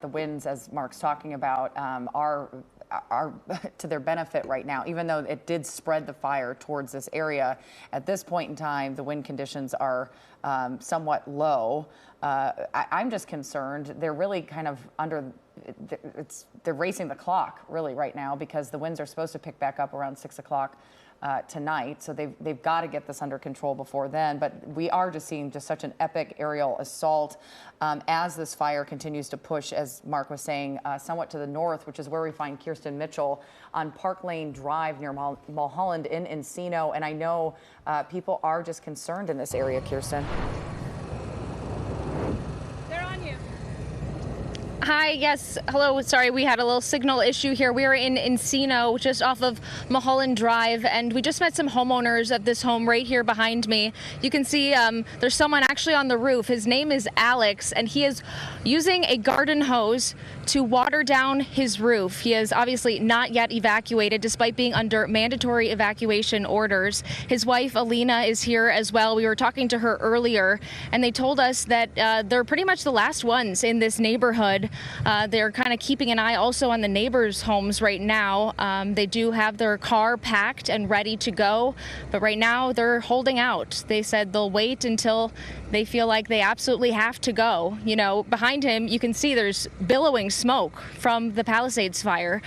The winds, as Mark's talking about, are to their benefit right now, even though it did spread the fire towards this area. At this point in time, the wind conditions are somewhat low. I'm just concerned. They're really kind of they're racing the clock really right now, because the winds are supposed to pick back up around 6 o'clock tonight. So they've got to get this under control before then. But we are just seeing just such an epic aerial assault as this fire continues to push, as Mark was saying, somewhat to the north, which is where we find Kirsten Mitchell on Park Lane Drive near Mulholland in Encino. And I know people are just concerned in this area, Kirsten. Hi, yes, hello, sorry, we had a little signal issue here. We are in Encino, just off of Mulholland Drive, and we just met some homeowners at this home right here behind me. You can see there's someone actually on the roof. His name is Alex, and he is using a garden hose to water down his roof. He is obviously not yet evacuated, despite being under mandatory evacuation orders. His wife, Alina, is here as well. We were talking to her earlier, and they told us that they're pretty much the last ones in this neighborhood. They're kind of keeping an eye also on the neighbors' homes right now. They do have their car packed and ready to go, but right now they're holding out. They said they'll wait until they feel like they absolutely have to go. You know, behind him, you can see there's billowing smoke from the Palisades Fire,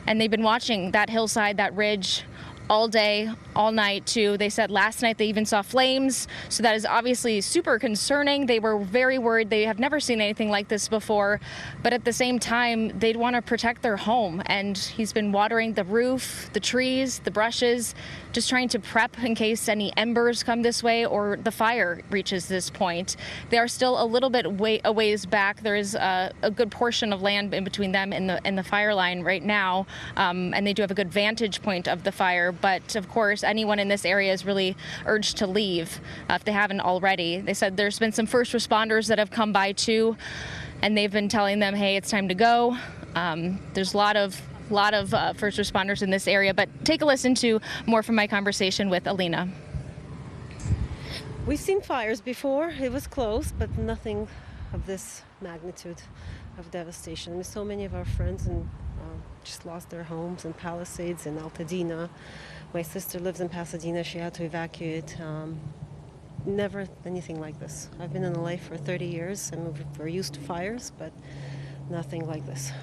and they've been watching that hillside, that ridge, all day, all night too. They said last night they even saw flames, so that is obviously super concerning. They were very worried. They have never seen anything like this before, but at the same time, they'd want to protect their home, and he's been watering the roof, the trees, the brushes, just trying to prep in case any embers come this way or the fire reaches this point. They are still a little bit a ways back. There is a good portion of land in between them and the fire line right now, and they do have a good vantage point of the fire. But of course, anyone in this area is really urged to leave if they haven't already. They said there's been some first responders that have come by too, and they've been telling them, hey, it's time to go. There's a lot of first responders in this area, but take a listen to more from my conversation with Alina. We've seen fires before. It was close, but nothing of this magnitude of devastation. I mean, so many of our friends just lost their homes in Palisades and Altadena. My sister lives in Pasadena. She had to evacuate. Never anything like this. I've been in LA for 30 years, and we're used to fires, but nothing like this.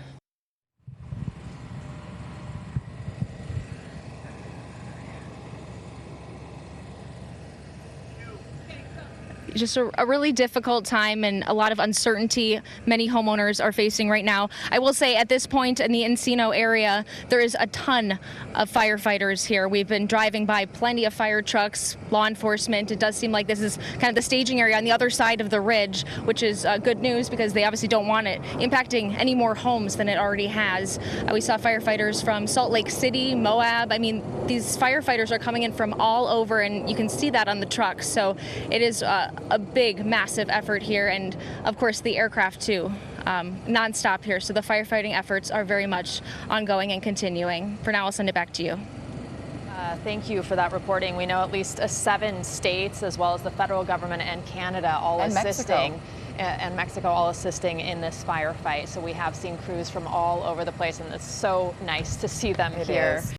Just a really difficult time and a lot of uncertainty many homeowners are facing right now. I will say at this point in the Encino area, there is a ton of firefighters here. We've been driving by plenty of fire trucks, law enforcement. It does seem like this is kind of the staging area on the other side of the ridge, which is good news because they obviously don't want it impacting any more homes than it already has. We saw firefighters from Salt Lake City, Moab. I mean, these firefighters are coming in from all over, and you can see that on the trucks. So it is a big, massive effort here, and of course the aircraft too, nonstop here. So the firefighting efforts are very much ongoing and continuing. For now, I'll send it back to you. Thank you for that reporting. We know at least 7 states, as well as the federal government and Canada, all assisting. And Mexico all assisting in this firefight. So we have seen crews from all over the place, and it's so nice to see them here.